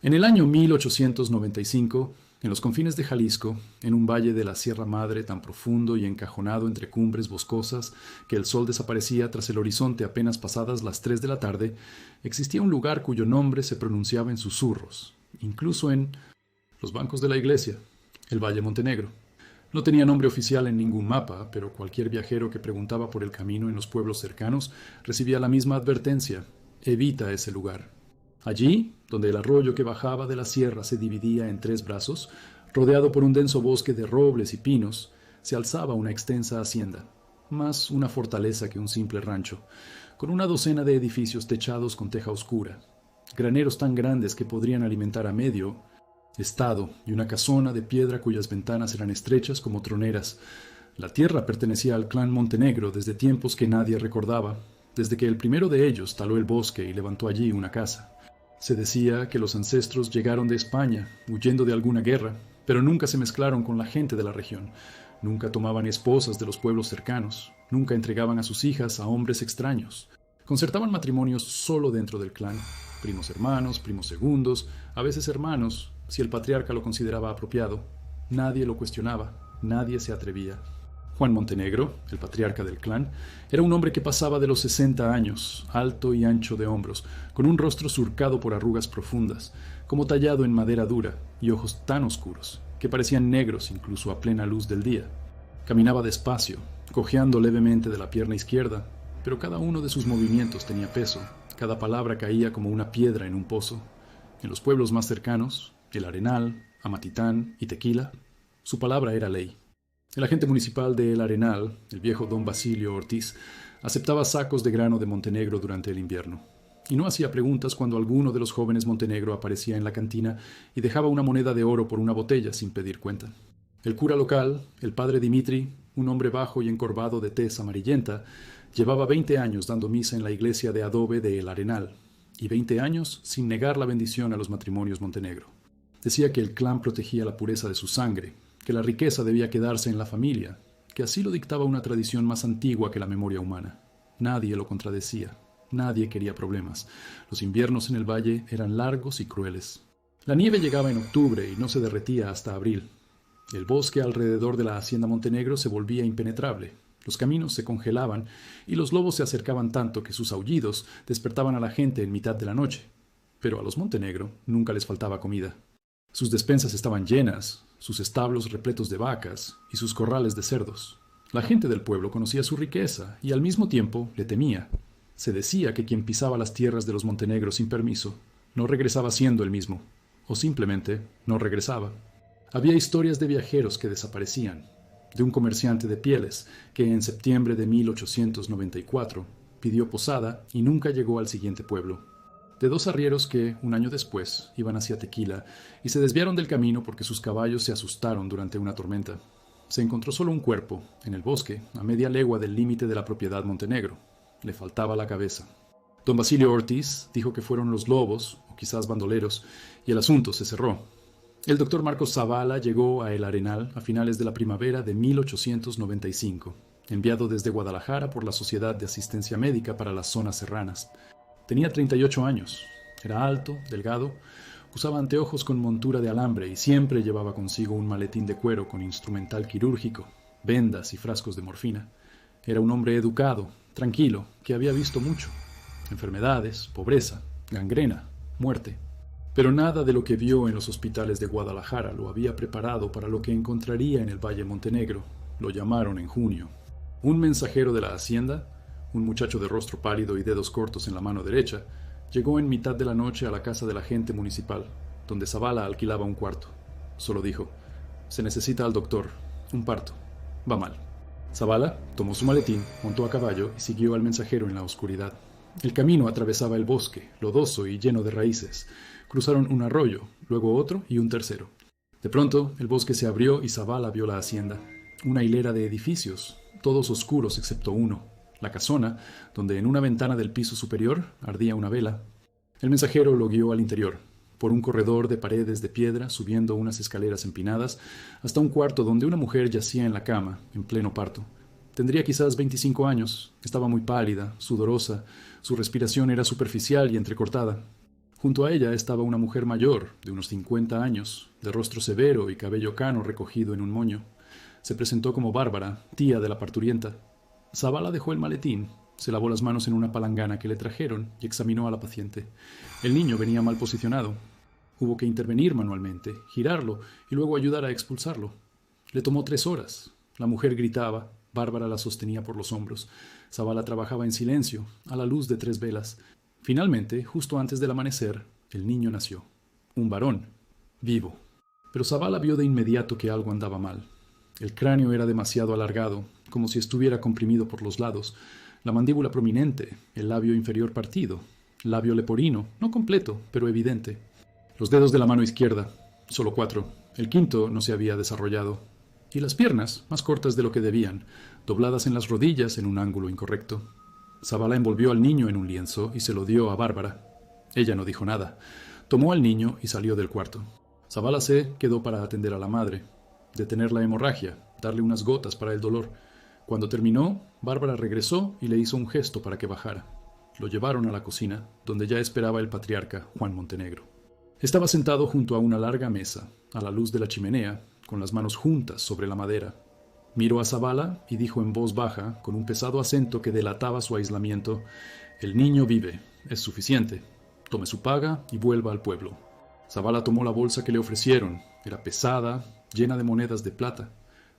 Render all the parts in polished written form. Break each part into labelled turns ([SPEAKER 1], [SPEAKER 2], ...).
[SPEAKER 1] En el año 1895, en los confines de Jalisco, en un valle de la Sierra Madre tan profundo y encajonado entre cumbres boscosas que el sol desaparecía tras el horizonte apenas pasadas las 3 de la tarde, existía un lugar cuyo nombre se pronunciaba en susurros, incluso en los bancos de la iglesia, el Valle Montenegro. No tenía nombre oficial en ningún mapa, pero cualquier viajero que preguntaba por el camino en los pueblos cercanos recibía la misma advertencia: evita ese lugar. Allí, donde el arroyo que bajaba de la sierra se dividía en 3 brazos, rodeado por un denso bosque de robles y pinos, se alzaba una extensa hacienda, más una fortaleza que un simple rancho, con una docena de edificios techados con teja oscura, graneros tan grandes que podrían alimentar a medio estado y una casona de piedra cuyas ventanas eran estrechas como troneras. La tierra pertenecía al clan Montenegro desde tiempos que nadie recordaba, desde que el primero de ellos taló el bosque y levantó allí una casa. Se decía que los ancestros llegaron de España, huyendo de alguna guerra, pero nunca se mezclaron con la gente de la región, nunca tomaban esposas de los pueblos cercanos, nunca entregaban a sus hijas a hombres extraños. Concertaban matrimonios solo dentro del clan, primos hermanos, primos segundos, a veces hermanos, si el patriarca lo consideraba apropiado. Nadie lo cuestionaba, nadie se atrevía. Juan Montenegro, el patriarca del clan, era un hombre que pasaba de los 60 años, alto y ancho de hombros, con un rostro surcado por arrugas profundas, como tallado en madera dura, y ojos tan oscuros, que parecían negros incluso a plena luz del día. Caminaba despacio, cojeando levemente de la pierna izquierda, pero cada uno de sus movimientos tenía peso, cada palabra caía como una piedra en un pozo. En los pueblos más cercanos, El Arenal, Amatitán y Tequila, su palabra era ley. El agente municipal de El Arenal, el viejo don Basilio Ortiz, aceptaba sacos de grano de Montenegro durante el invierno, y no hacía preguntas cuando alguno de los jóvenes Montenegro aparecía en la cantina y dejaba una moneda de oro por una botella sin pedir cuenta. El cura local, el padre Dimitri, un hombre bajo y encorvado de tez amarillenta, llevaba 20 años dando misa en la iglesia de adobe de El Arenal, y 20 años sin negar la bendición a los matrimonios Montenegro. Decía que el clan protegía la pureza de su sangre, que la riqueza debía quedarse en la familia, que así lo dictaba una tradición más antigua que la memoria humana. Nadie lo contradecía, nadie quería problemas. Los inviernos en el valle eran largos y crueles. La nieve llegaba en octubre y no se derretía hasta abril. El bosque alrededor de la hacienda Montenegro se volvía impenetrable. Los caminos se congelaban y los lobos se acercaban tanto que sus aullidos despertaban a la gente en mitad de la noche. Pero a los Montenegro nunca les faltaba comida. Sus despensas estaban llenas, sus establos repletos de vacas y sus corrales de cerdos. La gente del pueblo conocía su riqueza y al mismo tiempo le temía. Se decía que quien pisaba las tierras de los Montenegro sin permiso no regresaba siendo el mismo, o simplemente no regresaba. Había historias de viajeros que desaparecían, de un comerciante de pieles que en septiembre de 1894 pidió posada y nunca llegó al siguiente pueblo, de 2 arrieros que, un año después, iban hacia Tequila y se desviaron del camino porque sus caballos se asustaron durante una tormenta. Se encontró solo un cuerpo, en el bosque, a media legua del límite de la propiedad Montenegro. Le faltaba la cabeza. Don Basilio Ortiz dijo que fueron los lobos, o quizás bandoleros, y el asunto se cerró. El doctor Marcos Zavala llegó a El Arenal a finales de la primavera de 1895, enviado desde Guadalajara por la Sociedad de Asistencia Médica para las Zonas Serranas. Tenía 38 años, era alto, delgado, usaba anteojos con montura de alambre y siempre llevaba consigo un maletín de cuero con instrumental quirúrgico, vendas y frascos de morfina. Era un hombre educado, tranquilo, que había visto mucho: enfermedades, pobreza, gangrena, muerte. Pero nada de lo que vio en los hospitales de Guadalajara lo había preparado para lo que encontraría en el Valle Montenegro. Lo llamaron en junio. Un mensajero de la hacienda, un muchacho de rostro pálido y dedos cortos en la mano derecha, llegó en mitad de la noche a la casa del agente municipal, donde Zavala alquilaba un cuarto. Solo dijo: se necesita al doctor, un parto, va mal. Zavala tomó su maletín, montó a caballo y siguió al mensajero en la oscuridad. El camino atravesaba el bosque, lodoso y lleno de raíces. Cruzaron un arroyo, luego otro y un tercero. De pronto, el bosque se abrió y Zavala vio la hacienda. Una hilera de edificios, todos oscuros excepto uno, la casona, donde en una ventana del piso superior ardía una vela. El mensajero lo guió al interior, por un corredor de paredes de piedra, subiendo unas escaleras empinadas, hasta un cuarto donde una mujer yacía en la cama, en pleno parto. Tendría quizás 25 años, estaba muy pálida, sudorosa, su respiración era superficial y entrecortada. Junto a ella estaba una mujer mayor, de unos 50 años, de rostro severo y cabello cano recogido en un moño. Se presentó como Bárbara, tía de la parturienta. Zavala dejó el maletín, se lavó las manos en una palangana que le trajeron y examinó a la paciente. El niño venía mal posicionado. Hubo que intervenir manualmente, girarlo y luego ayudar a expulsarlo. Le tomó 3 horas. La mujer gritaba, Bárbara la sostenía por los hombros. Zavala trabajaba en silencio, a la luz de 3 velas. Finalmente, justo antes del amanecer, el niño nació. Un varón, vivo. Pero Zavala vio de inmediato que algo andaba mal. El cráneo era demasiado alargado, como si estuviera comprimido por los lados, la mandíbula prominente, el labio inferior partido, labio leporino, no completo, pero evidente. Los dedos de la mano izquierda, solo 4, el quinto no se había desarrollado, y las piernas, más cortas de lo que debían, dobladas en las rodillas en un ángulo incorrecto. Zavala envolvió al niño en un lienzo y se lo dio a Bárbara. Ella no dijo nada. Tomó al niño y salió del cuarto. Zavala se quedó para atender a la madre, detener la hemorragia, darle unas gotas para el dolor. Cuando terminó, Bárbara regresó y le hizo un gesto para que bajara. Lo llevaron a la cocina, donde ya esperaba el patriarca, Juan Montenegro. Estaba sentado junto a una larga mesa, a la luz de la chimenea, con las manos juntas sobre la madera. Miró a Zavala y dijo en voz baja, con un pesado acento que delataba su aislamiento: «El niño vive, es suficiente. Tome su paga y vuelva al pueblo». Zavala tomó la bolsa que le ofrecieron. Era pesada, llena de monedas de plata,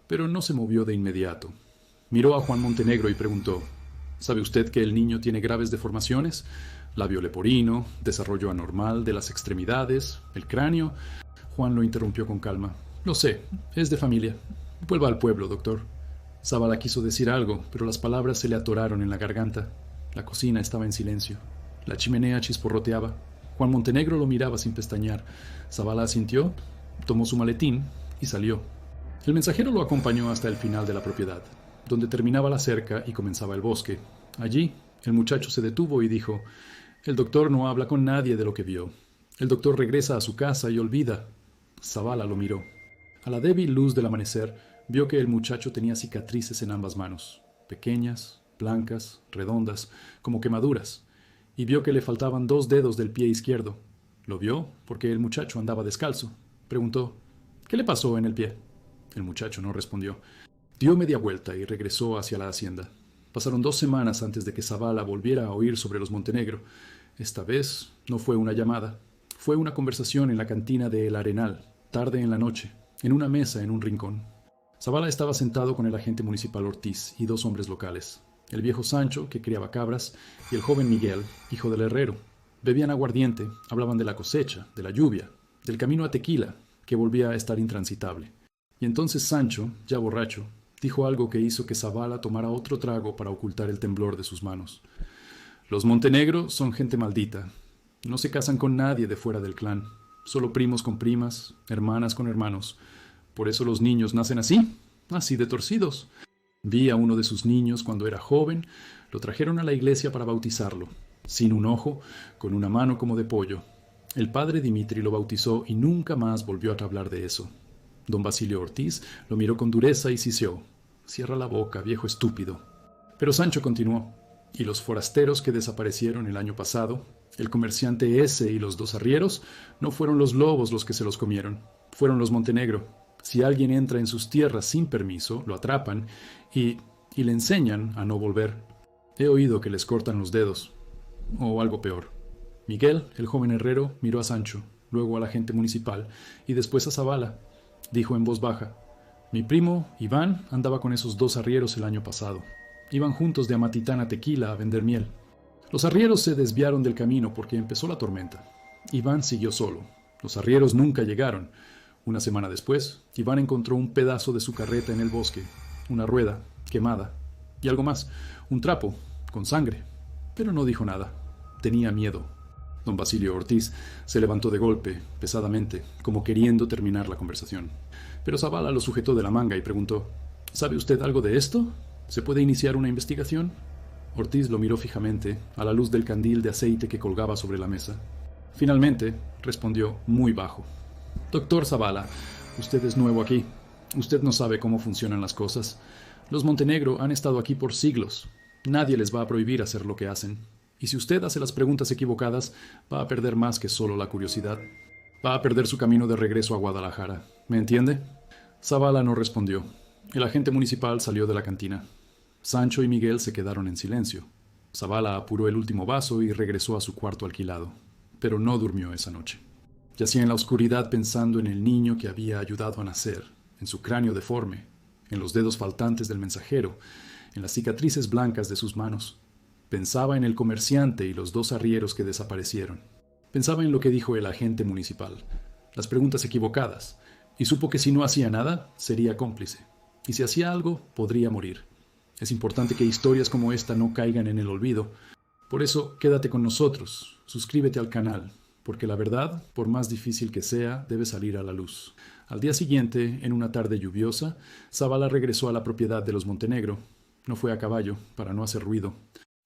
[SPEAKER 1] pero no se movió de inmediato. Miró a Juan Montenegro y preguntó: «¿Sabe usted que el niño tiene graves deformaciones? Labio leporino, desarrollo anormal de las extremidades, el cráneo». Juan lo interrumpió con calma: «Lo sé, es de familia. Vuelva al pueblo, doctor». Zavala quiso decir algo, pero las palabras se le atoraron en la garganta. La cocina estaba en silencio. La chimenea chisporroteaba. Juan Montenegro lo miraba sin pestañear. Zavala asintió, tomó su maletín y salió. El mensajero lo acompañó hasta el final de la propiedad, donde terminaba la cerca y comenzaba el bosque. Allí, el muchacho se detuvo y dijo: «El doctor no habla con nadie de lo que vio. El doctor regresa a su casa y olvida». Zavala lo miró. A la débil luz del amanecer, vio que el muchacho tenía cicatrices en ambas manos, pequeñas, blancas, redondas, como quemaduras, y vio que le faltaban 2 dedos del pie izquierdo. Lo vio porque el muchacho andaba descalzo. Preguntó: «¿Qué le pasó en el pie?». El muchacho no respondió. Dio media vuelta y regresó hacia la hacienda. Pasaron 2 semanas antes de que Zavala volviera a oír sobre los Montenegro. Esta vez no fue una llamada. Fue una conversación en la cantina de El Arenal, tarde en la noche, en una mesa en un rincón. Zavala estaba sentado con el agente municipal Ortiz y 2 hombres locales, el viejo Sancho, que criaba cabras, y el joven Miguel, hijo del herrero. Bebían aguardiente, hablaban de la cosecha, de la lluvia, del camino a Tequila, que volvía a estar intransitable. Y entonces Sancho, ya borracho, dijo algo que hizo que Zavala tomara otro trago para ocultar el temblor de sus manos. «Los Montenegro son gente maldita. No se casan con nadie de fuera del clan, solo primos con primas, hermanas con hermanos. Por eso los niños nacen así de torcidos. Vi a uno de sus niños cuando era joven, lo trajeron a la iglesia para bautizarlo, sin un ojo, con una mano como de pollo. El padre Dimitri lo bautizó y nunca más volvió a hablar de eso. Don Basilio Ortiz lo miró con dureza y siseó: «Cierra la boca, viejo estúpido». Pero Sancho continuó: «Y los forasteros que desaparecieron el año pasado, el comerciante ese y los 2 arrieros, no fueron los lobos los que se los comieron, fueron los Montenegro. Si alguien entra en sus tierras sin permiso, lo atrapan y le enseñan a no volver. He oído que les cortan los dedos, o algo peor». Miguel, el joven herrero, miró a Sancho, luego al agente municipal y después a Zavala. Dijo en voz baja: «Mi primo, Iván, andaba con esos 2 arrieros el año pasado. Iban juntos de Amatitán a Tequila a vender miel. Los arrieros se desviaron del camino porque empezó la tormenta. Iván siguió solo. Los arrieros nunca llegaron. Una semana después, Iván encontró un pedazo de su carreta en el bosque, una rueda quemada y algo más, un trapo con sangre, pero no dijo nada. Tenía miedo». Don Basilio Ortiz se levantó de golpe, pesadamente, como queriendo terminar la conversación. Pero Zavala lo sujetó de la manga y preguntó: «¿Sabe usted algo de esto? ¿Se puede iniciar una investigación?». Ortiz lo miró fijamente, a la luz del candil de aceite que colgaba sobre la mesa. Finalmente, respondió muy bajo: «Doctor Zavala, usted es nuevo aquí. Usted no sabe cómo funcionan las cosas. Los Montenegro han estado aquí por siglos. Nadie les va a prohibir hacer lo que hacen. Y si usted hace las preguntas equivocadas, va a perder más que solo la curiosidad. Va a perder su camino de regreso a Guadalajara. ¿Me entiende? Zavala no respondió. El agente municipal salió de la cantina. Sancho y Miguel se quedaron en silencio. Zavala apuró el último vaso y regresó a su cuarto alquilado. Pero no durmió esa noche. Yacía en la oscuridad pensando en el niño que había ayudado a nacer, en su cráneo deforme, en los dedos faltantes del mensajero, en las cicatrices blancas de sus manos. Pensaba en el comerciante y los 2 arrieros que desaparecieron. Pensaba en lo que dijo el agente municipal, las preguntas equivocadas, y supo que si no hacía nada, sería cómplice. Y si hacía algo, podría morir. Es importante que historias como esta no caigan en el olvido. Por eso, quédate con nosotros, suscríbete al canal, porque la verdad, por más difícil que sea, debe salir a la luz. Al día siguiente, en una tarde lluviosa, Zavala regresó a la propiedad de los Montenegro. No fue a caballo, para no hacer ruido.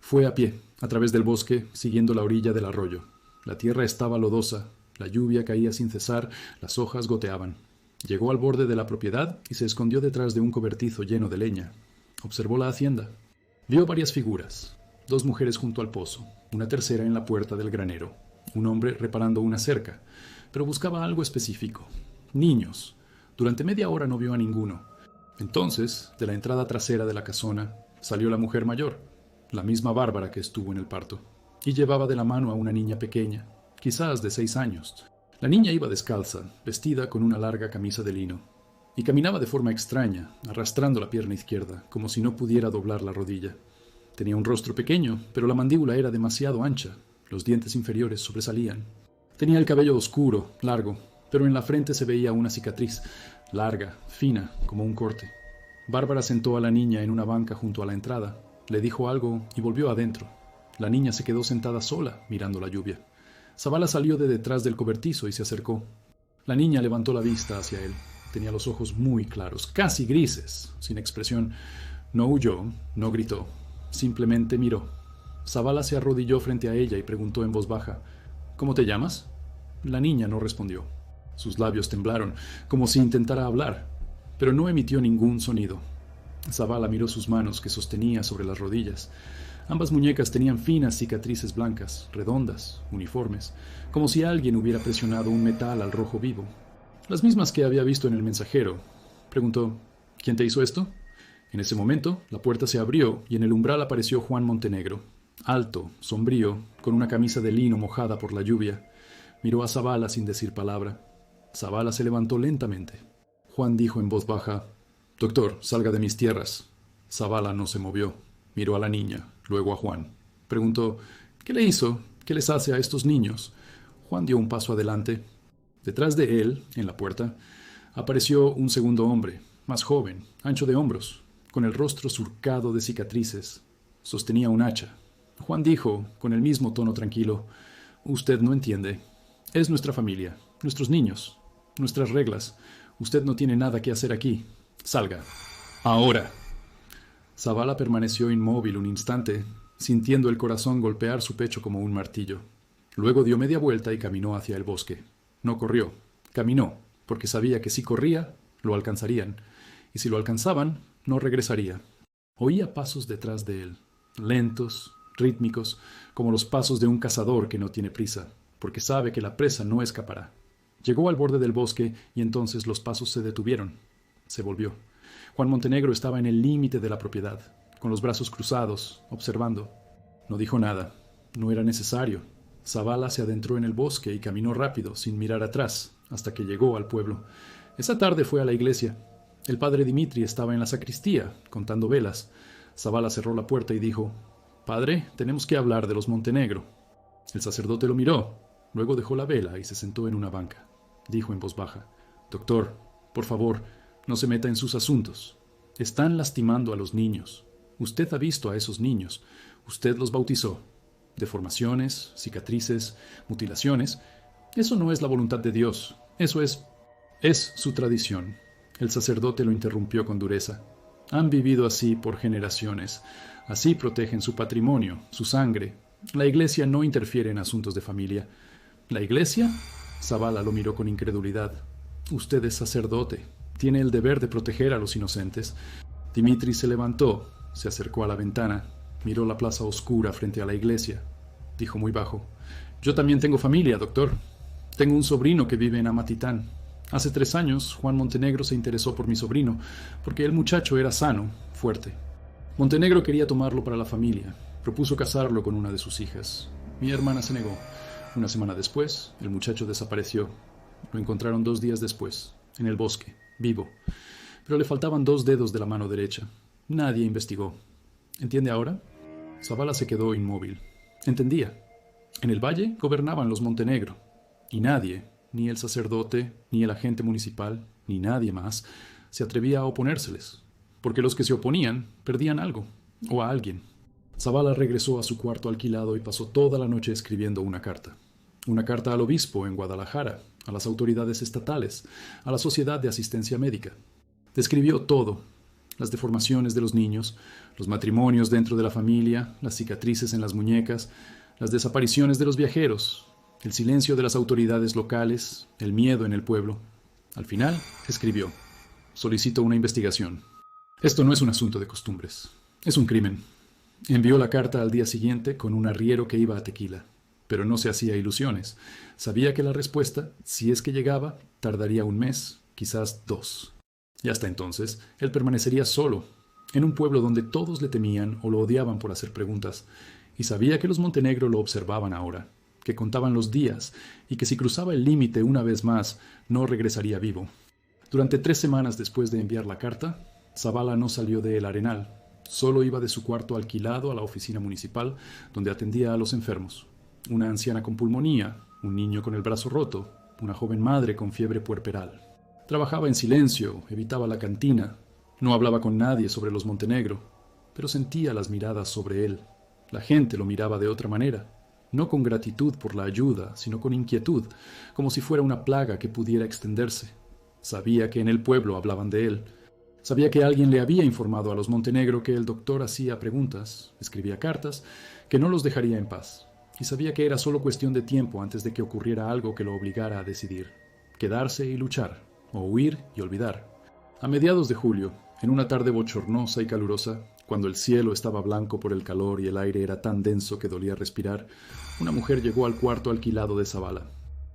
[SPEAKER 1] Fue a pie, a través del bosque, siguiendo la orilla del arroyo. La tierra estaba lodosa, la lluvia caía sin cesar, las hojas goteaban. Llegó al borde de la propiedad y se escondió detrás de un cobertizo lleno de leña. Observó la hacienda. Vio varias figuras, 2 mujeres junto al pozo, una tercera en la puerta del granero, un hombre reparando una cerca, pero buscaba algo específico. Niños. Durante media hora no vio a ninguno. Entonces, de la entrada trasera de la casona, salió la mujer mayor, la misma Bárbara que estuvo en el parto, y llevaba de la mano a una niña pequeña, quizás de 6 años. La niña iba descalza, vestida con una larga camisa de lino, y caminaba de forma extraña, arrastrando la pierna izquierda, como si no pudiera doblar la rodilla. Tenía un rostro pequeño, pero la mandíbula era demasiado ancha, los dientes inferiores sobresalían. Tenía el cabello oscuro, largo, pero en la frente se veía una cicatriz, larga, fina, como un corte. Bárbara sentó a la niña en una banca junto a la entrada, le dijo algo y volvió adentro. La niña se quedó sentada sola, mirando la lluvia. Zavala salió de detrás del cobertizo y se acercó. La niña levantó la vista hacia él. Tenía los ojos muy claros, casi grises, sin expresión. No huyó, no gritó, simplemente miró. Zavala se arrodilló frente a ella y preguntó en voz baja, ¿cómo te llamas? La niña no respondió. Sus labios temblaron, como si intentara hablar, pero no emitió ningún sonido. Zavala miró sus manos que sostenía sobre las rodillas. Ambas muñecas tenían finas cicatrices blancas, redondas, uniformes, como si alguien hubiera presionado un metal al rojo vivo. Las mismas que había visto en el mensajero. Preguntó, ¿quién te hizo esto? En ese momento, la puerta se abrió y en el umbral apareció Juan Montenegro, alto, sombrío, con una camisa de lino mojada por la lluvia. Miró a Zavala sin decir palabra. Zavala se levantó lentamente. Juan dijo en voz baja, «Doctor, salga de mis tierras». Zavala no se movió. Miró a la niña, luego a Juan. Preguntó, «¿Qué le hizo? ¿Qué les hace a estos niños?» Juan dio un paso adelante. Detrás de él, en la puerta, apareció un segundo hombre, más joven, ancho de hombros, con el rostro surcado de cicatrices. Sostenía un hacha. Juan dijo, con el mismo tono tranquilo, «Usted no entiende. Es nuestra familia, nuestros niños, nuestras reglas. Usted no tiene nada que hacer aquí. Salga. Ahora». Zavala permaneció inmóvil un instante, sintiendo el corazón golpear su pecho como un martillo. Luego dio media vuelta y caminó hacia el bosque. No corrió, caminó, porque sabía que si corría, lo alcanzarían, y si lo alcanzaban, no regresaría. Oía pasos detrás de él, lentos, rítmicos, como los pasos de un cazador que no tiene prisa, porque sabe que la presa no escapará. Llegó al borde del bosque y entonces los pasos se detuvieron. Se volvió. Juan Montenegro estaba en el límite de la propiedad, con los brazos cruzados, observando. No dijo nada. No era necesario. Zavala se adentró en el bosque y caminó rápido, sin mirar atrás, hasta que llegó al pueblo. Esa tarde fue a la iglesia. El padre Dimitri estaba en la sacristía, contando velas. Zavala cerró la puerta y dijo, «Padre, tenemos que hablar de los Montenegro». El sacerdote lo miró, luego dejó la vela y se sentó en una banca. Dijo en voz baja, «Doctor, por favor, no se meta en sus asuntos. Están lastimando a los niños. Usted ha visto a esos niños. Usted los bautizó. Deformaciones, cicatrices, mutilaciones. Eso no es la voluntad de Dios. Eso es su tradición». El sacerdote lo interrumpió con dureza. «Han vivido así por generaciones. Así protegen su patrimonio, su sangre. La Iglesia no interfiere en asuntos de familia». «¿La Iglesia?» Zavala lo miró con incredulidad. «Usted es sacerdote. Tiene el deber de proteger a los inocentes». Dimitri se levantó, se acercó a la ventana, miró la plaza oscura frente a la iglesia. dijo muy bajo. Yo también tengo familia, doctor. Tengo un sobrino que vive en Amatitán. Hace 3 años, Juan Montenegro se interesó por mi sobrino, porque el muchacho era sano, fuerte. Montenegro quería tomarlo para la familia. Propuso casarlo con una de sus hijas. Mi hermana se negó. Una semana después, el muchacho desapareció. Lo encontraron 2 días después, en el bosque, vivo. Pero le faltaban 2 dedos de la mano derecha. Nadie investigó. ¿Entiende ahora? Zavala se quedó inmóvil. Entendía. En el valle gobernaban los Montenegro. Y nadie, ni el sacerdote, ni el agente municipal, ni nadie más, se atrevía a oponérseles. Porque los que se oponían perdían algo, o a alguien. Zavala regresó a su cuarto alquilado y pasó toda la noche escribiendo una carta. Una carta al obispo en Guadalajara, a las autoridades estatales, a la Sociedad de Asistencia Médica. Describió todo: las deformaciones de los niños, los matrimonios dentro de la familia, las cicatrices en las muñecas, las desapariciones de los viajeros, el silencio de las autoridades locales, el miedo en el pueblo. Al final, escribió: solicito una investigación. Esto no es un asunto de costumbres, es un crimen. Envió la carta al día siguiente con un arriero que iba a Tequila, pero no se hacía ilusiones. Sabía que la respuesta, si es que llegaba, tardaría 1 mes, quizás 2. Y hasta entonces, él permanecería solo, en un pueblo donde todos le temían o lo odiaban por hacer preguntas, y sabía que los Montenegro lo observaban ahora, que contaban los días, y que si cruzaba el límite una vez más, no regresaría vivo. Durante 3 semanas después de enviar la carta, Zavala no salió de El Arenal. Solo iba de su cuarto alquilado a la oficina municipal, donde atendía a los enfermos. Una anciana con pulmonía, un niño con el brazo roto, una joven madre con fiebre puerperal. Trabajaba en silencio, evitaba la cantina, no hablaba con nadie sobre los Montenegro, pero sentía las miradas sobre él. La gente lo miraba de otra manera, no con gratitud por la ayuda, sino con inquietud, como si fuera una plaga que pudiera extenderse. Sabía que en el pueblo hablaban de él. Sabía que alguien le había informado a los Montenegro que el doctor hacía preguntas, escribía cartas, que no los dejaría en paz. Y sabía que era solo cuestión de tiempo antes de que ocurriera algo que lo obligara a decidir: quedarse y luchar, o huir y olvidar. A mediados de julio, en una tarde bochornosa y calurosa, cuando el cielo estaba blanco por el calor y el aire era tan denso que dolía respirar, una mujer llegó al cuarto alquilado de Zavala.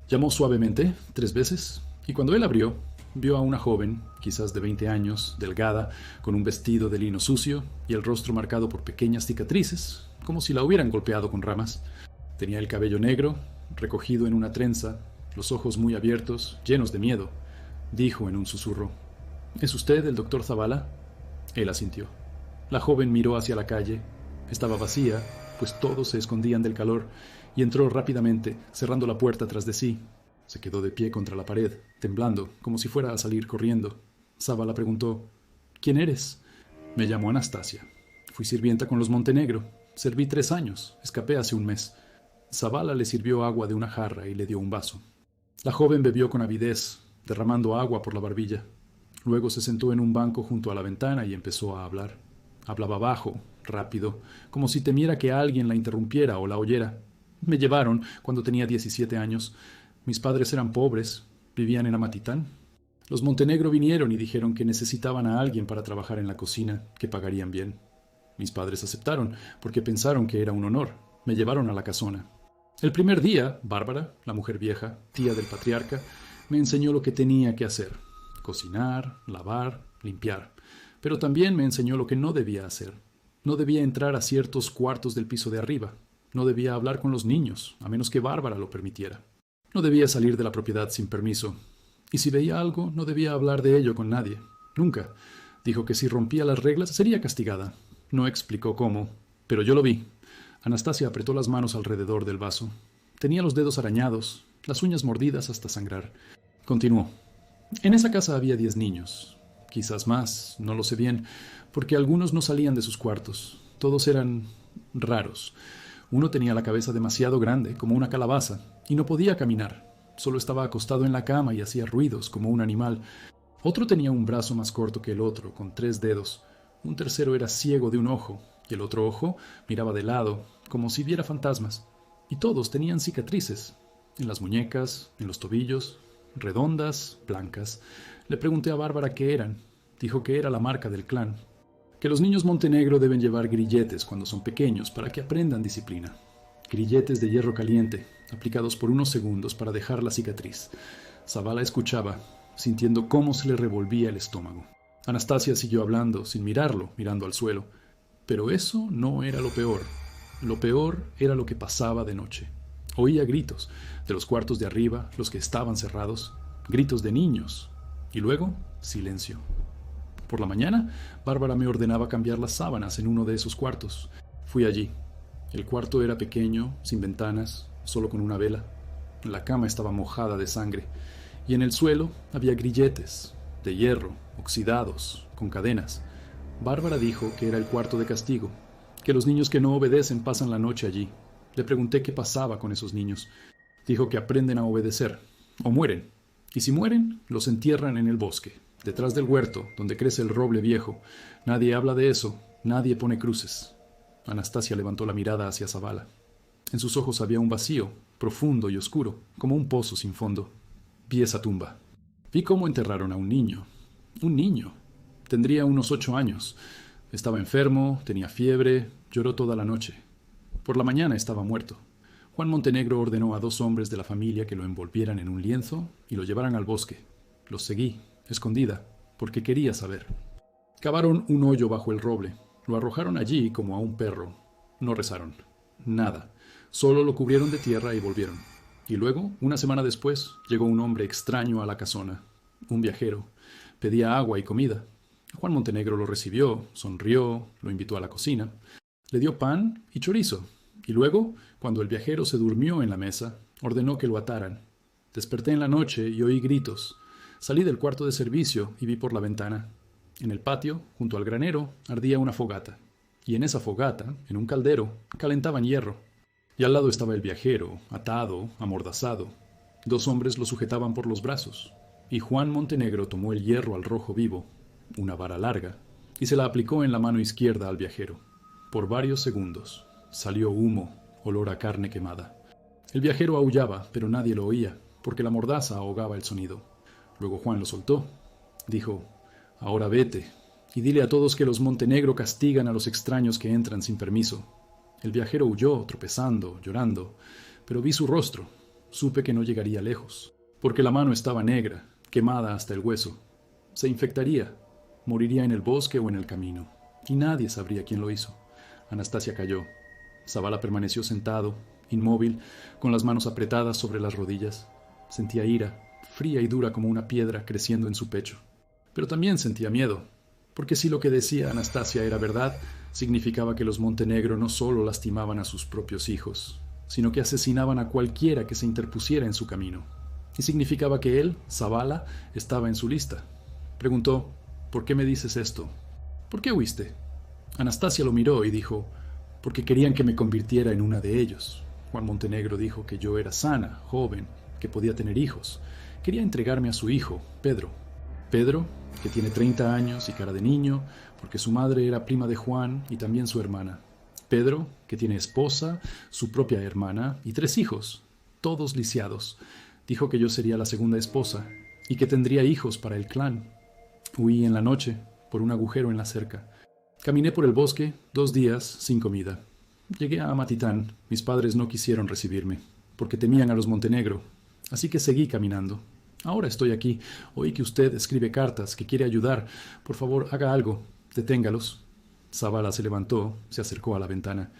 [SPEAKER 1] Llamó suavemente 3 veces, y cuando él abrió, vio a una joven, quizás de 20 años, delgada, con un vestido de lino sucio y el rostro marcado por pequeñas cicatrices, como si la hubieran golpeado con ramas. Tenía el cabello negro, recogido en una trenza, los ojos muy abiertos, llenos de miedo. Dijo en un susurro: ¿Es usted el doctor Zavala? Él asintió. La joven miró hacia la calle. Estaba vacía, pues todos se escondían del calor, y entró rápidamente, cerrando la puerta tras de sí. Se quedó de pie contra la pared, temblando, como si fuera a salir corriendo. Zavala preguntó: ¿Quién eres? Me llamo Anastasia. Fui sirvienta con los Montenegro. Serví 3 años. Escapé hace 1 mes. Zavala le sirvió agua de una jarra y le dio un vaso. La joven bebió con avidez, derramando agua por la barbilla. Luego se sentó en un banco junto a la ventana y empezó a hablar. Hablaba bajo, rápido, como si temiera que alguien la interrumpiera o la oyera. Me llevaron cuando tenía 17 años. Mis padres eran pobres, vivían en Amatitán. Los Montenegro vinieron y dijeron que necesitaban a alguien para trabajar en la cocina, que pagarían bien. Mis padres aceptaron, porque pensaron que era un honor. Me llevaron a la casona. El primer día, Bárbara, la mujer vieja, tía del patriarca, me enseñó lo que tenía que hacer: cocinar, lavar, limpiar. Pero también me enseñó lo que no debía hacer. No debía entrar a ciertos cuartos del piso de arriba. No debía hablar con los niños, a menos que Bárbara lo permitiera. No debía salir de la propiedad sin permiso. Y si veía algo, no debía hablar de ello con nadie. Nunca. Dijo que si rompía las reglas sería castigada. No explicó cómo, pero yo lo vi. Anastasia apretó las manos alrededor del vaso. Tenía los dedos arañados, las uñas mordidas hasta sangrar. Continuó. En esa casa había 10 niños. Quizás más, no lo sé bien, porque algunos no salían de sus cuartos. Todos eran raros. Uno tenía la cabeza demasiado grande, como una calabaza, y no podía caminar. Solo estaba acostado en la cama y hacía ruidos, como un animal. Otro tenía un brazo más corto que el otro, con 3 dedos. Un tercero era ciego de un ojo, y el otro ojo miraba de lado, como si viera fantasmas. Y todos tenían cicatrices, en las muñecas, en los tobillos, redondas, blancas. Le pregunté a Bárbara qué eran. Dijo que era la marca del clan. Que los niños Montenegro deben llevar grilletes cuando son pequeños para que aprendan disciplina. grilletes de hierro caliente, aplicados por unos segundos para dejar la cicatriz. Zavala escuchaba, sintiendo cómo se le revolvía el estómago. Anastasia siguió hablando, sin mirarlo, mirando al suelo. Pero eso no era lo peor. Lo peor era lo que pasaba de noche. Oía gritos, de los cuartos de arriba, los que estaban cerrados, gritos de niños. Y luego, silencio. Por la mañana, Bárbara me ordenaba cambiar las sábanas en uno de esos cuartos. Fui allí. El cuarto era pequeño, sin ventanas, solo con una vela. La cama estaba mojada de sangre, y en el suelo había grilletes, de hierro, oxidados, con cadenas. Bárbara dijo que era el cuarto de castigo, que los niños que no obedecen pasan la noche allí. Le pregunté qué pasaba con esos niños. Dijo que aprenden a obedecer, o mueren, y si mueren, los entierran en el bosque, detrás del huerto, donde crece el roble viejo. Nadie habla de eso, nadie pone cruces. Anastasia levantó la mirada hacia Zavala. En sus ojos había un vacío, profundo y oscuro, como un pozo sin fondo. Vi esa tumba. Vi cómo enterraron a un niño. Un niño. Tendría unos 8 años. Estaba enfermo, tenía fiebre, lloró toda la noche. Por la mañana estaba muerto. Juan Montenegro ordenó a 2 hombres de la familia que lo envolvieran en un lienzo y lo llevaran al bosque. Los seguí, escondida, porque quería saber. Cavaron un hoyo bajo el roble. Lo arrojaron allí como a un perro. No rezaron. Nada. Solo lo cubrieron de tierra y volvieron. Y luego, una semana después, llegó un hombre extraño a la casona. Un viajero. Pedía agua y comida. Juan Montenegro lo recibió, sonrió, lo invitó a la cocina. Le dio pan y chorizo. Y luego, cuando el viajero se durmió en la mesa, ordenó que lo ataran. Desperté en la noche y oí gritos. Salí del cuarto de servicio y vi por la ventana. En el patio, junto al granero, ardía una fogata. Y en esa fogata, en un caldero, calentaban hierro. Y al lado estaba el viajero, atado, amordazado. 2 hombres lo sujetaban por los brazos. Y Juan Montenegro tomó el hierro al rojo vivo, una vara larga, y se la aplicó en la mano izquierda al viajero. Por varios segundos salió humo, olor a carne quemada. El viajero aullaba, pero nadie lo oía, porque la mordaza ahogaba el sonido. Luego Juan lo soltó. Dijo: «Ahora vete, y dile a todos que los Montenegro castigan a los extraños que entran sin permiso». El viajero huyó, tropezando, llorando, pero vi su rostro. Supe que no llegaría lejos, porque la mano estaba negra, quemada hasta el hueso. Se infectaría, moriría en el bosque o en el camino, y nadie sabría quién lo hizo. Anastasia cayó. Zavala permaneció sentado, inmóvil, con las manos apretadas sobre las rodillas. Sentía ira, fría y dura como una piedra creciendo en su pecho. Pero también sentía miedo, porque si lo que decía Anastasia era verdad, significaba que los Montenegro no solo lastimaban a sus propios hijos, sino que asesinaban a cualquiera que se interpusiera en su camino. Y significaba que él, Zavala, estaba en su lista. Preguntó: «¿Por qué me dices esto? ¿Por qué huiste?» Anastasia lo miró y dijo: «Porque querían que me convirtiera en una de ellos». Juan Montenegro dijo que yo era sana, joven, que podía tener hijos. Quería entregarme a su hijo, Pedro. Pedro, que tiene 30 años y cara de niño, porque su madre era prima de Juan y también su hermana. Pedro, que tiene esposa, su propia hermana y 3 hijos, todos lisiados. Dijo que yo sería la segunda esposa y que tendría hijos para el clan. Huí en la noche, por un agujero en la cerca. Caminé por el bosque 2 días sin comida. Llegué a Amatitán. Mis padres no quisieron recibirme, porque temían a los Montenegro. Así que seguí caminando. Ahora estoy aquí. Oí que usted escribe cartas, que quiere ayudar. Por favor, haga algo. Deténgalos». Zavala se levantó, se acercó a la ventana.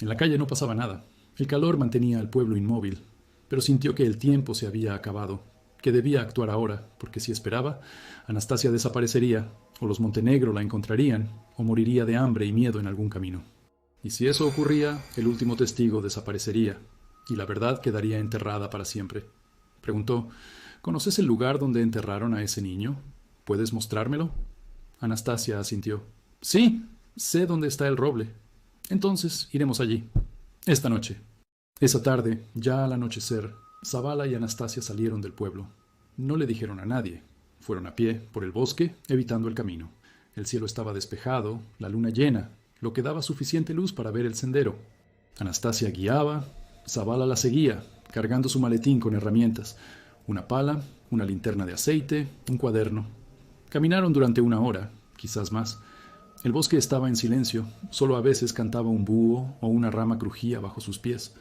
[SPEAKER 1] En la calle no pasaba nada. El calor mantenía al pueblo inmóvil, pero sintió que el tiempo se había acabado, que debía actuar ahora, porque si esperaba, Anastasia desaparecería, o los Montenegro la encontrarían, o moriría de hambre y miedo en algún camino. Y si eso ocurría, el último testigo desaparecería, y la verdad quedaría enterrada para siempre. Preguntó: «¿Conoces el lugar donde enterraron a ese niño? ¿Puedes mostrármelo?» Anastasia asintió. «Sí, sé dónde está el roble. Entonces iremos allí. Esta noche». Esa tarde, ya al anochecer, Zavala y Anastasia salieron del pueblo. No le dijeron a nadie. Fueron a pie por el bosque, evitando el camino. El cielo estaba despejado, la luna llena, lo que daba suficiente luz para ver el sendero. Anastasia guiaba, Zavala la seguía, cargando su maletín con herramientas: una pala, una linterna de aceite, un cuaderno. Caminaron durante 1 hora, quizás más. El bosque estaba en silencio, solo a veces cantaba un búho o una rama crujía bajo sus pies.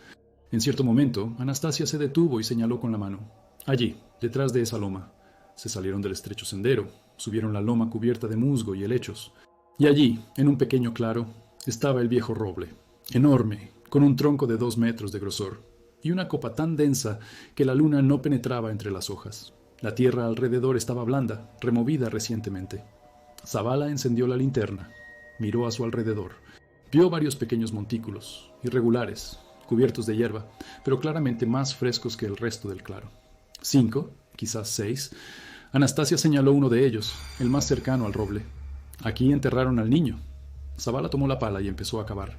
[SPEAKER 1] En cierto momento, Anastasia se detuvo y señaló con la mano. Allí, detrás de esa loma. Se salieron del estrecho sendero, subieron la loma cubierta de musgo y helechos. Y allí, en un pequeño claro, estaba el viejo roble, enorme, con un tronco de 2 metros de grosor, y una copa tan densa que la luna no penetraba entre las hojas. La tierra alrededor estaba blanda, removida recientemente. Zavala encendió la linterna, miró a su alrededor. Vio varios pequeños montículos, irregulares, cubiertos de hierba, pero claramente más frescos que el resto del claro. 5, quizás 6. Anastasia señaló uno de ellos, el más cercano al roble. Aquí enterraron al niño. Zavala tomó la pala y empezó a cavar.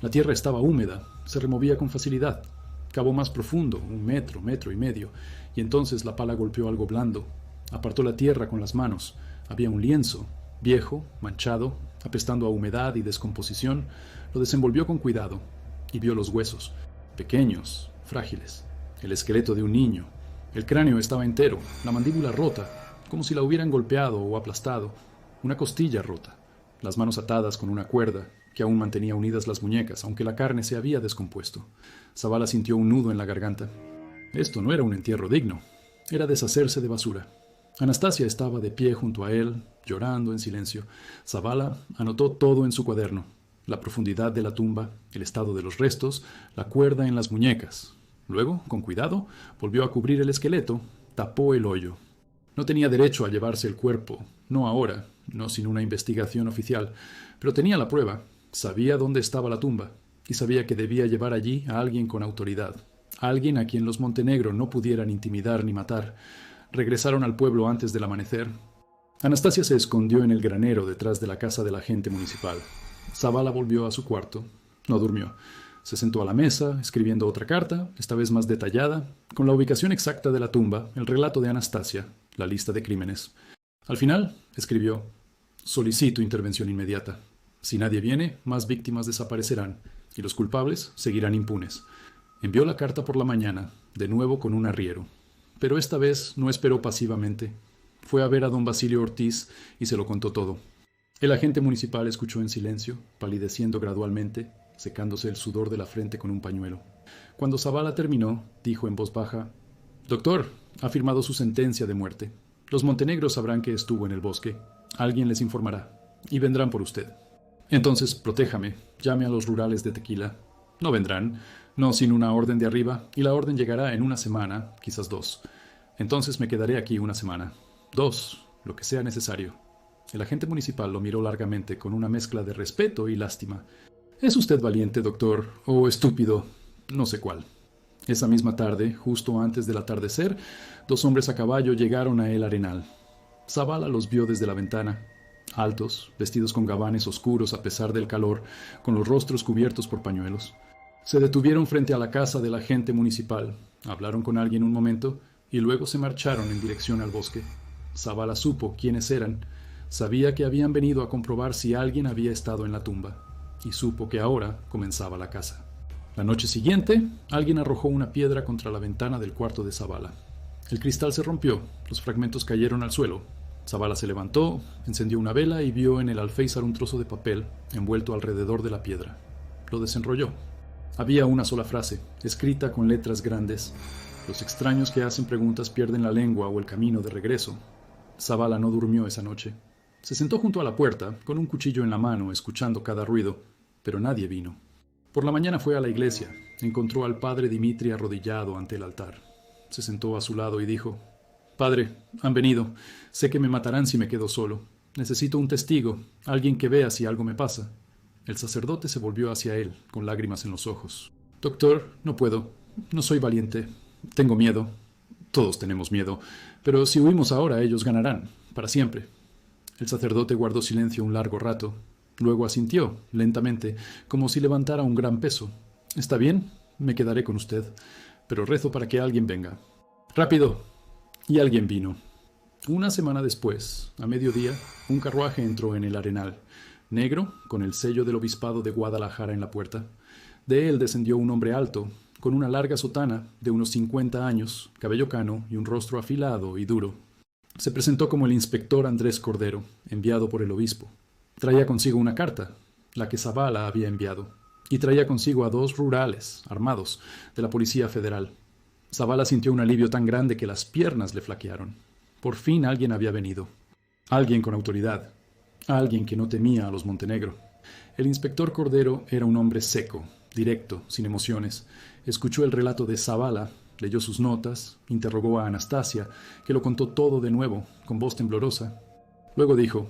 [SPEAKER 1] La tierra estaba húmeda, se removía con facilidad. Cavó más profundo, 1 metro, metro y medio, y entonces la pala golpeó algo blando. Apartó la tierra con las manos. Había un lienzo, viejo, manchado, apestando a humedad y descomposición. Lo desenvolvió con cuidado y vio los huesos, pequeños, frágiles. El esqueleto de un niño. El cráneo estaba entero, la mandíbula rota, como si la hubieran golpeado o aplastado. Una costilla rota. Las manos atadas con una cuerda que aún mantenía unidas las muñecas, aunque la carne se había descompuesto. Zavala sintió un nudo en la garganta. Esto no era un entierro digno. Era deshacerse de basura. Anastasia estaba de pie junto a él, llorando en silencio. Zavala anotó todo en su cuaderno. La profundidad de la tumba, el estado de los restos, la cuerda en las muñecas. Luego, con cuidado, volvió a cubrir el esqueleto, tapó el hoyo. No tenía derecho a llevarse el cuerpo, no ahora, no sin una investigación oficial, pero tenía la prueba, sabía dónde estaba la tumba, y sabía que debía llevar allí a alguien con autoridad, a alguien a quien los Montenegro no pudieran intimidar ni matar. Regresaron al pueblo antes del amanecer. Anastasia se escondió en el granero detrás de la casa del agente municipal. Zavala volvió a su cuarto. No durmió. Se sentó a la mesa, escribiendo otra carta, esta vez más detallada, con la ubicación exacta de la tumba, el relato de Anastasia, la lista de crímenes. Al final, escribió: solicito intervención inmediata. Si nadie viene, más víctimas desaparecerán, y los culpables seguirán impunes. Envió la carta por la mañana, de nuevo con un arriero. Pero esta vez no esperó pasivamente. Fue a ver a don Basilio Ortiz y se lo contó todo. El agente municipal escuchó en silencio, palideciendo gradualmente, secándose el sudor de la frente con un pañuelo. Cuando Zavala terminó, dijo en voz baja: «Doctor, ha firmado su sentencia de muerte. Los montenegros sabrán que estuvo en el bosque. Alguien les informará. Y vendrán por usted. Entonces, protéjame. Llame a los rurales de Tequila. No vendrán, no sin una orden de arriba, y la orden llegará en 1 semana, quizás 2. Entonces me quedaré aquí 1 semana. 2, lo que sea necesario». El agente municipal lo miró largamente con una mezcla de respeto y lástima. «Es usted valiente, doctor, o estúpido, no sé cuál». Esa misma tarde, justo antes del atardecer, 2 hombres a caballo llegaron a El Arenal. Zavala los vio desde la ventana, altos, vestidos con gabanes oscuros a pesar del calor, con los rostros cubiertos por pañuelos. Se detuvieron frente a la casa del agente municipal, hablaron con alguien un momento y luego se marcharon en dirección al bosque. Zavala supo quiénes eran, sabía que habían venido a comprobar si alguien había estado en la tumba, y supo que ahora comenzaba la caza. La noche siguiente, alguien arrojó una piedra contra la ventana del cuarto de Zavala. El cristal se rompió, los fragmentos cayeron al suelo. Zavala se levantó, encendió una vela y vio en el alféizar un trozo de papel envuelto alrededor de la piedra. Lo desenrolló. Había una sola frase, escrita con letras grandes: «Los extraños que hacen preguntas pierden la lengua o el camino de regreso». Zavala no durmió esa noche. Se sentó junto a la puerta, con un cuchillo en la mano, escuchando cada ruido, pero nadie vino. Por la mañana fue a la iglesia. Encontró al padre Dimitri arrodillado ante el altar. Se sentó a su lado y dijo: «Padre, han venido. Sé que me matarán si me quedo solo. Necesito un testigo, alguien que vea si algo me pasa». El sacerdote se volvió hacia él, con lágrimas en los ojos. «Doctor, no puedo. No soy valiente. Tengo miedo. Todos tenemos miedo. Pero si huimos ahora, ellos ganarán, para siempre». El sacerdote guardó silencio un largo rato. Luego asintió, lentamente, como si levantara un gran peso. «Está bien, me quedaré con usted, pero rezo para que alguien venga». «Rápido». Y alguien vino. 1 semana después, a mediodía, un carruaje entró en El Arenal, negro, con el sello del obispado de Guadalajara en la puerta. De él descendió un hombre alto, con una larga sotana, de unos 50 años, cabello cano y un rostro afilado y duro. Se presentó como el inspector Andrés Cordero, enviado por el obispo. Traía consigo una carta, la que Zavala había enviado, y traía consigo a 2 rurales, armados, de la Policía Federal. Zavala sintió un alivio tan grande que las piernas le flaquearon. Por fin alguien había venido. Alguien con autoridad. Alguien que no temía a los Montenegro. El inspector Cordero era un hombre seco, directo, sin emociones. Escuchó el relato de Zavala, leyó sus notas, interrogó a Anastasia, que lo contó todo de nuevo, con voz temblorosa. Luego dijo: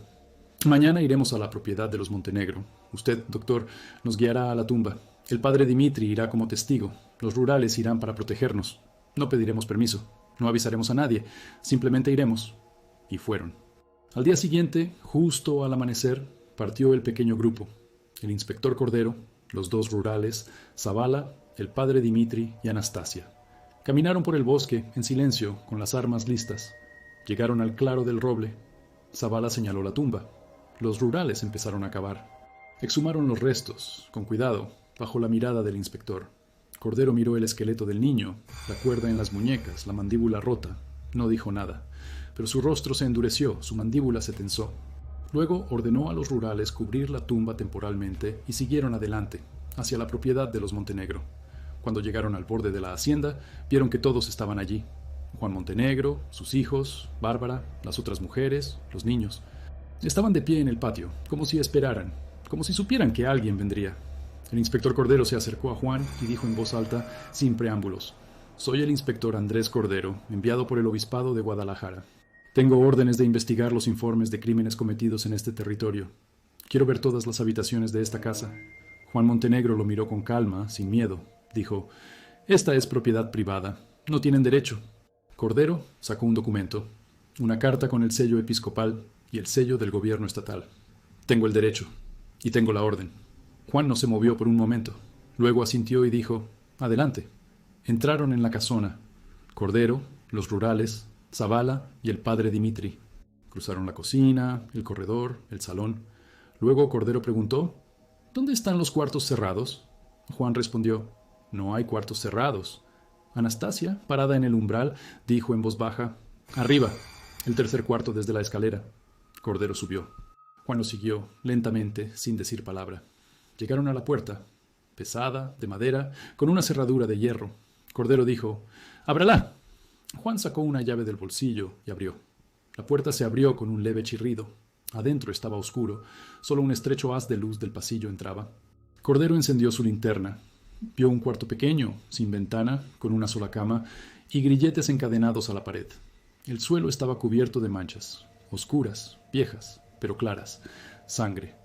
[SPEAKER 1] «Mañana iremos a la propiedad de los Montenegro. Usted, doctor, nos guiará a la tumba. El padre Dimitri irá como testigo. Los rurales irán para protegernos. No pediremos permiso. No avisaremos a nadie. Simplemente iremos». Y fueron. Al día siguiente, justo al amanecer, partió el pequeño grupo. El inspector Cordero, los 2 rurales, Zavala, el padre Dimitri y Anastasia. Caminaron por el bosque, en silencio, con las armas listas. Llegaron al claro del roble. Zavala señaló la tumba. Los rurales empezaron a cavar. Exhumaron los restos, con cuidado, bajo la mirada del inspector. Cordero miró el esqueleto del niño, la cuerda en las muñecas, la mandíbula rota. No dijo nada, pero su rostro se endureció, su mandíbula se tensó. Luego ordenó a los rurales cubrir la tumba temporalmente y siguieron adelante, hacia la propiedad de los Montenegro. Cuando llegaron al borde de la hacienda, vieron que todos estaban allí. Juan Montenegro, sus hijos, Bárbara, las otras mujeres, los niños. Estaban de pie en el patio, como si esperaran, como si supieran que alguien vendría. El inspector Cordero se acercó a Juan y dijo en voz alta, sin preámbulos: «Soy el inspector Andrés Cordero, enviado por el Obispado de Guadalajara. Tengo órdenes de investigar los informes de crímenes cometidos en este territorio. Quiero ver todas las habitaciones de esta casa». Juan Montenegro lo miró con calma, sin miedo. Dijo: «Esta es propiedad privada. No tienen derecho». Cordero sacó un documento, una carta con el sello episcopal y el sello del gobierno estatal. «Tengo el derecho. Y tengo la orden». Juan no se movió por un momento. Luego asintió y dijo: «Adelante». Entraron en la casona. Cordero, los rurales, Zavala y el padre Dimitri. Cruzaron la cocina, el corredor, el salón. Luego Cordero preguntó: «¿Dónde están los cuartos cerrados?» Juan respondió: «No hay cuartos cerrados». Anastasia, parada en el umbral, dijo en voz baja: «Arriba, el tercer cuarto desde la escalera». Cordero subió. Juan lo siguió, lentamente, sin decir palabra. Llegaron a la puerta, pesada, de madera, con una cerradura de hierro. Cordero dijo: «¡Ábrala!». Juan sacó una llave del bolsillo y abrió. La puerta se abrió con un leve chirrido. Adentro estaba oscuro. Solo un estrecho haz de luz del pasillo entraba. Cordero encendió su linterna. Vio un cuarto pequeño, sin ventana, con una sola cama y grilletes encadenados a la pared. El suelo estaba cubierto de manchas, oscuras, viejas, pero claras. Sangre.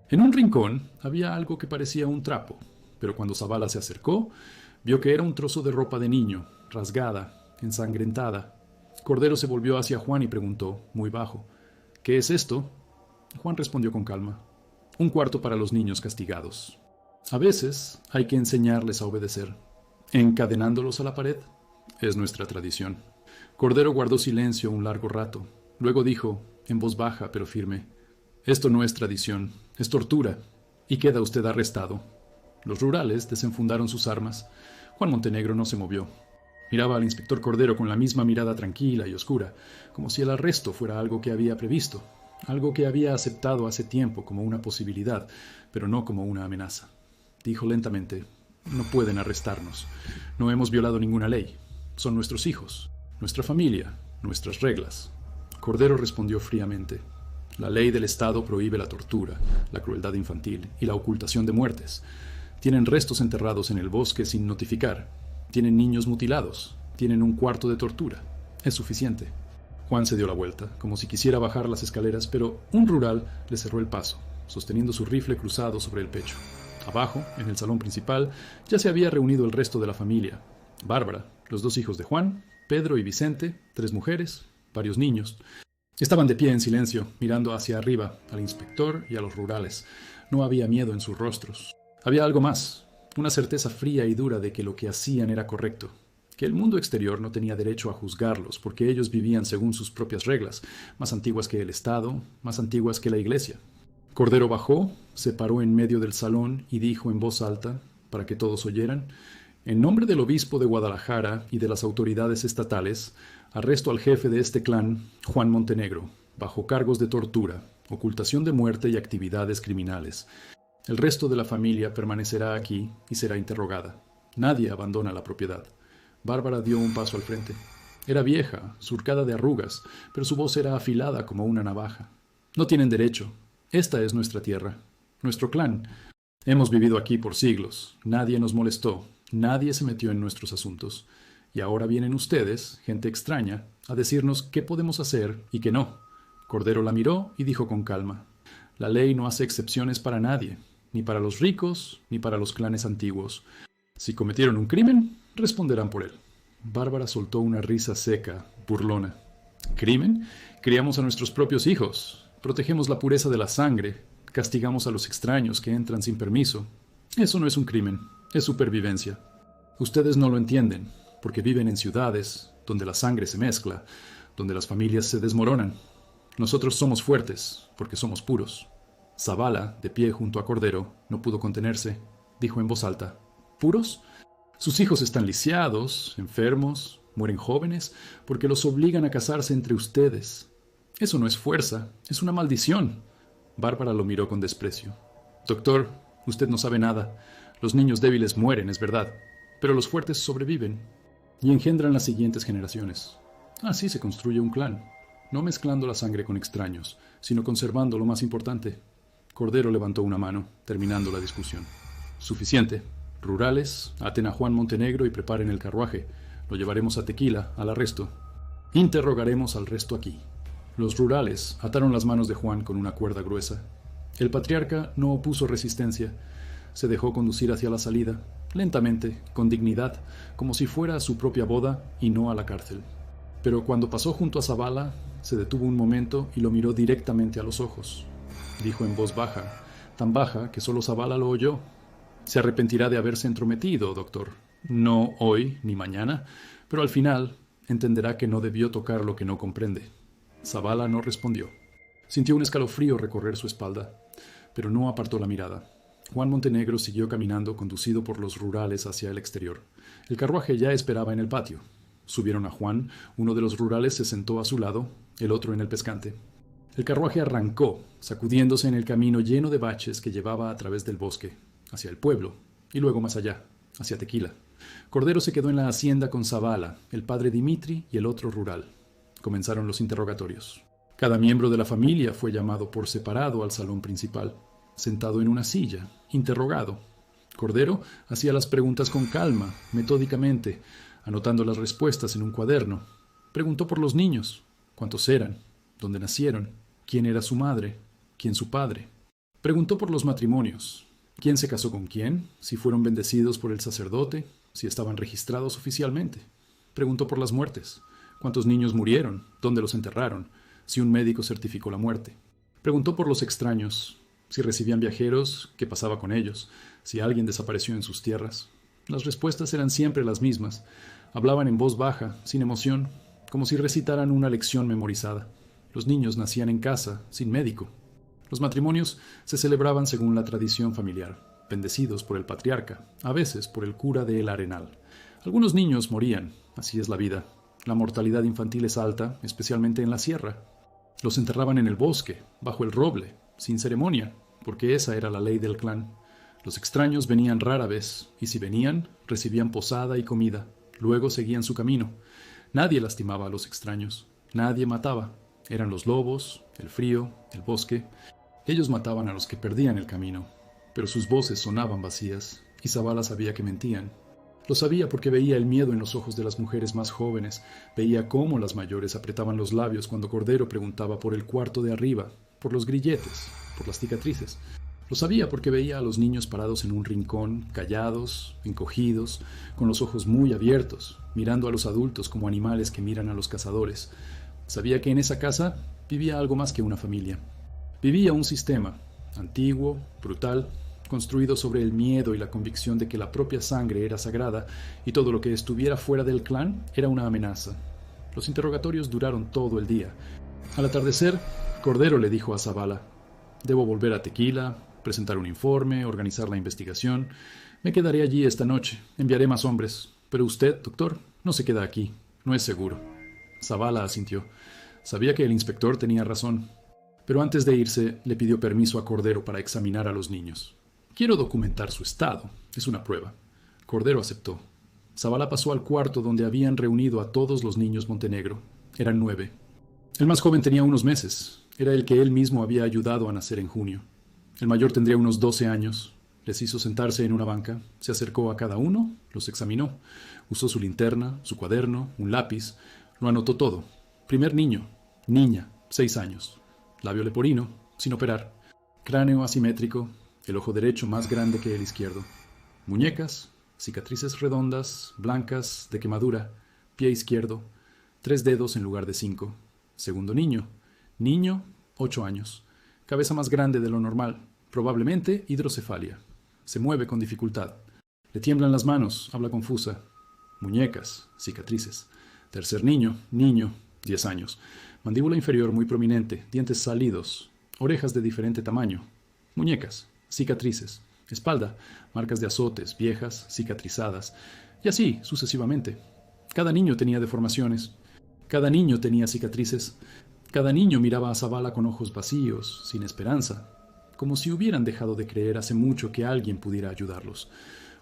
[SPEAKER 1] En un rincón había algo que parecía un trapo, pero cuando Zavala se acercó, vio que era un trozo de ropa de niño, rasgada, ensangrentada. Cordero se volvió hacia Juan y preguntó, muy bajo: «¿Qué es esto?». Juan respondió con calma: «Un cuarto para los niños castigados. A veces hay que enseñarles a obedecer, encadenándolos a la pared. Es nuestra tradición». Cordero guardó silencio un largo rato. Luego dijo, en voz baja pero firme: «Esto no es tradición, es tortura, y queda usted arrestado». Los rurales desenfundaron sus armas. Juan Montenegro no se movió. Miraba al inspector Cordero con la misma mirada tranquila y oscura, como si el arresto fuera algo que había previsto, algo que había aceptado hace tiempo como una posibilidad, pero no como una amenaza. Dijo lentamente: «No pueden arrestarnos. No hemos violado ninguna ley. Son nuestros hijos, nuestra familia, nuestras reglas». Cordero respondió fríamente: «La ley del Estado prohíbe la tortura, la crueldad infantil y la ocultación de muertes. Tienen restos enterrados en el bosque sin notificar. Tienen niños mutilados. Tienen un cuarto de tortura. Es suficiente». Juan se dio la vuelta, como si quisiera bajar las escaleras, pero un rural le cerró el paso, sosteniendo su rifle cruzado sobre el pecho. Abajo, en el salón principal, ya se había reunido el resto de la familia. Bárbara, los 2 hijos de Juan, Pedro y Vicente, 3 mujeres, varios niños. Estaban de pie en silencio, mirando hacia arriba, al inspector y a los rurales. No había miedo en sus rostros. Había algo más, una certeza fría y dura de que lo que hacían era correcto, que el mundo exterior no tenía derecho a juzgarlos, porque ellos vivían según sus propias reglas, más antiguas que el Estado, más antiguas que la Iglesia. Cordero bajó, se paró en medio del salón y dijo en voz alta, para que todos oyeran: «En nombre del obispo de Guadalajara y de las autoridades estatales, arresto al jefe de este clan, Juan Montenegro, bajo cargos de tortura, ocultación de muerte y actividades criminales. El resto de la familia permanecerá aquí y será interrogada. Nadie abandona la propiedad. Bárbara dio un paso al frente. Era vieja, surcada de arrugas, pero su voz era afilada como una navaja. No tienen derecho. Esta es nuestra tierra, nuestro clan. Hemos vivido aquí por siglos. Nadie nos molestó. Nadie se metió en nuestros asuntos. Y ahora vienen ustedes, gente extraña, a decirnos qué podemos hacer y qué no. Cordero la miró y dijo con calma: la ley no hace excepciones para nadie, ni para los ricos, ni para los clanes antiguos. Si cometieron un crimen, responderán por él. Bárbara soltó una risa seca, burlona. ¿Crimen? Criamos a nuestros propios hijos. Protegemos la pureza de la sangre. Castigamos a los extraños que entran sin permiso. Eso no es un crimen, es supervivencia. Ustedes no lo entienden, porque viven en ciudades donde la sangre se mezcla, donde las familias se desmoronan. Nosotros somos fuertes, porque somos puros. Zavala, de pie junto a Cordero, no pudo contenerse. Dijo en voz alta: ¿puros? Sus hijos están lisiados, enfermos, mueren jóvenes, porque los obligan a casarse entre ustedes. Eso no es fuerza, es una maldición. Bárbara lo miró con desprecio. Doctor, usted no sabe nada. Los niños débiles mueren, es verdad, pero los fuertes sobreviven y engendran las siguientes generaciones. Así se construye un clan, no mezclando la sangre con extraños, sino conservando lo más importante. Cordero levantó una mano, terminando la discusión. Suficiente. Rurales, aten a Juan Montenegro y preparen el carruaje. Lo llevaremos a Tequila, al arresto. Interrogaremos al resto aquí. Los rurales ataron las manos de Juan con una cuerda gruesa. El patriarca no opuso resistencia. Se dejó conducir hacia la salida, lentamente, con dignidad, como si fuera a su propia boda y no a la cárcel. Pero cuando pasó junto a Zavala, se detuvo un momento y lo miró directamente a los ojos. Dijo en voz baja, tan baja que solo Zavala lo oyó: se arrepentirá de haberse entrometido, doctor. No hoy ni mañana, pero al final entenderá que no debió tocar lo que no comprende. Zavala no respondió. Sintió un escalofrío recorrer su espalda, pero no apartó la mirada. Juan Montenegro siguió caminando, conducido por los rurales hacia el exterior. El carruaje ya esperaba en el patio. Subieron a Juan, uno de los rurales se sentó a su lado, el otro en el pescante. El carruaje arrancó, sacudiéndose en el camino lleno de baches que llevaba a través del bosque, hacia el pueblo, y luego más allá, hacia Tequila. Cordero se quedó en la hacienda con Zavala, el padre Dimitri y el otro rural. Comenzaron los interrogatorios. Cada miembro de la familia fue llamado por separado al salón principal, sentado en una silla, interrogado. Cordero hacía las preguntas con calma, metódicamente, anotando las respuestas en un cuaderno. Preguntó por los niños: cuántos eran, dónde nacieron, quién era su madre, quién su padre. Preguntó por los matrimonios: quién se casó con quién, si fueron bendecidos por el sacerdote, si estaban registrados oficialmente. Preguntó por las muertes: cuántos niños murieron, dónde los enterraron, si un médico certificó la muerte. Preguntó por los extraños: si recibían viajeros, qué pasaba con ellos, si alguien desapareció en sus tierras. Las respuestas eran siempre las mismas. Hablaban en voz baja, sin emoción, como si recitaran una lección memorizada. Los niños nacían en casa, sin médico. Los matrimonios se celebraban según la tradición familiar, bendecidos por el patriarca, a veces por el cura de El Arenal. Algunos niños morían, así es la vida. La mortalidad infantil es alta, especialmente en la sierra. Los enterraban en el bosque, bajo el roble, sin ceremonia, porque esa era la ley del clan. Los extraños venían rara vez, y si venían, recibían posada y comida. Luego seguían su camino. Nadie lastimaba a los extraños. Nadie mataba. Eran los lobos, el frío, el bosque. Ellos mataban a los que perdían el camino. Pero sus voces sonaban vacías, y Zavala sabía que mentían. Lo sabía porque veía el miedo en los ojos de las mujeres más jóvenes. Veía cómo las mayores apretaban los labios cuando Cordero preguntaba por el cuarto de arriba, por los grilletes, por las cicatrices. Lo sabía porque veía a los niños parados en un rincón, callados, encogidos, con los ojos muy abiertos, mirando a los adultos como animales que miran a los cazadores. Sabía que en esa casa vivía algo más que una familia. Vivía un sistema, antiguo, brutal, construido sobre el miedo y la convicción de que la propia sangre era sagrada y todo lo que estuviera fuera del clan era una amenaza. Los interrogatorios duraron todo el día. Al atardecer, Cordero le dijo a Zavala: «Debo volver a Tequila, presentar un informe, organizar la investigación. Me quedaré allí esta noche. Enviaré más hombres. Pero usted, doctor, no se queda aquí. No es seguro». Zavala asintió. Sabía que el inspector tenía razón. Pero antes de irse, le pidió permiso a Cordero para examinar a los niños. Quiero documentar su estado. Es una prueba. Cordero aceptó. Zavala pasó al cuarto donde habían reunido a todos los niños Montenegro. Eran 9. El más joven tenía unos meses. Era el que él mismo había ayudado a nacer en junio. El mayor tendría unos 12 años. Les hizo sentarse en una banca. Se acercó a cada uno, los examinó. Usó su linterna, su cuaderno, un lápiz. Lo anotó todo. Primer niño. Niña. 6 años. Labio leporino, sin operar. Cráneo asimétrico. El ojo derecho más grande que el izquierdo. Muñecas. Cicatrices redondas, blancas, de quemadura. Pie izquierdo. 3 dedos en lugar de 5. Segundo niño. Niño, 8 años. Cabeza más grande de lo normal. Probablemente hidrocefalia. Se mueve con dificultad. Le tiemblan las manos, habla confusa. Muñecas, cicatrices. Tercer niño, 10 años. Mandíbula inferior muy prominente, dientes salidos, orejas de diferente tamaño. Muñecas, cicatrices. Espalda, marcas de azotes, viejas, cicatrizadas. Y así, sucesivamente. Cada niño tenía deformaciones. Cada niño tenía cicatrices. Cada niño miraba a Zavala con ojos vacíos, sin esperanza, como si hubieran dejado de creer hace mucho que alguien pudiera ayudarlos.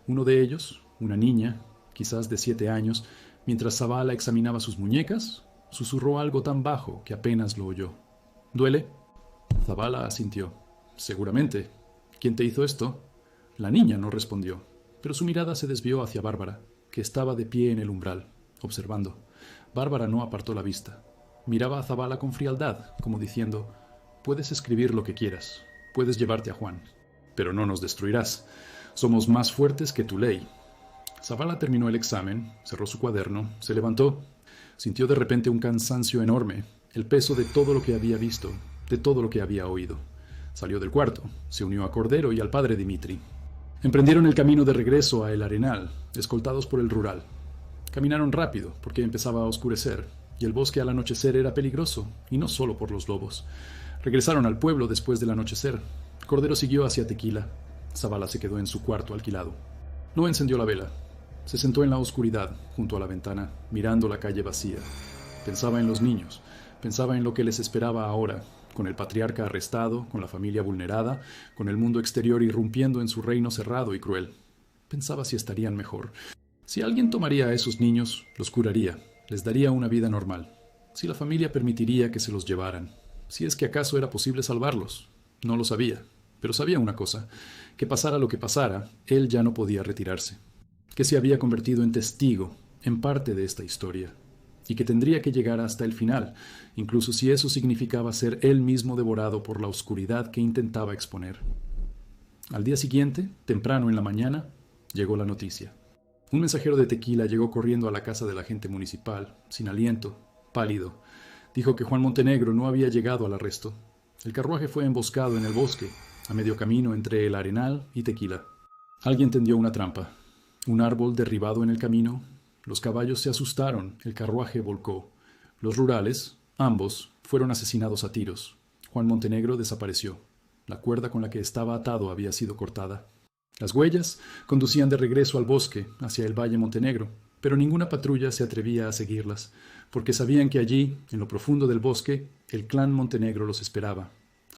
[SPEAKER 1] Uno de ellos, una niña, quizás de 7 años, mientras Zavala examinaba sus muñecas, susurró algo tan bajo que apenas lo oyó. ¿Duele? Zavala asintió. Seguramente. ¿Quién te hizo esto? La niña no respondió, pero su mirada se desvió hacia Bárbara, que estaba de pie en el umbral, observando. Bárbara no apartó la vista. Miraba a Zavala con frialdad, como diciendo: puedes escribir lo que quieras, puedes llevarte a Juan, pero no nos destruirás. Somos más fuertes que tu ley. Zavala terminó el examen, cerró su cuaderno, se levantó. Sintió de repente un cansancio enorme, el peso de todo lo que había visto, de todo lo que había oído. Salió del cuarto, se unió a Cordero y al padre Dimitri. Emprendieron el camino de regreso a El Arenal, escoltados por el rural. Caminaron rápido, porque empezaba a oscurecer, y el bosque al anochecer era peligroso, y no solo por los lobos. Regresaron al pueblo después del anochecer. Cordero siguió hacia Tequila. Zavala se quedó en su cuarto alquilado. No encendió la vela. Se sentó en la oscuridad, junto a la ventana, mirando la calle vacía. Pensaba en los niños, pensaba en lo que les esperaba ahora, con el patriarca arrestado, con la familia vulnerada, con el mundo exterior irrumpiendo en su reino cerrado y cruel. Pensaba si estarían mejor. Si alguien tomaría a esos niños, los curaría, les daría una vida normal. Si la familia permitiría que se los llevaran. Si es que acaso era posible salvarlos. No lo sabía, pero sabía una cosa, que pasara lo que pasara, él ya no podía retirarse. Que se había convertido en testigo, en parte de esta historia, y que tendría que llegar hasta el final, incluso si eso significaba ser él mismo devorado por la oscuridad que intentaba exponer. Al día siguiente, temprano en la mañana, llegó la noticia. Un mensajero de Tequila llegó corriendo a la casa del agente municipal, sin aliento, pálido. Dijo que Juan Montenegro no había llegado al arresto. El carruaje fue emboscado en el bosque, a medio camino entre El Arenal y Tequila. Alguien tendió una trampa. Un árbol derribado en el camino. Los caballos se asustaron, el carruaje volcó. Los rurales, ambos, fueron asesinados a tiros. Juan Montenegro desapareció. La cuerda con la que estaba atado había sido cortada. Las huellas conducían de regreso al bosque, hacia el Valle Montenegro, pero ninguna patrulla se atrevía a seguirlas, porque sabían que allí, en lo profundo del bosque, el clan Montenegro los esperaba.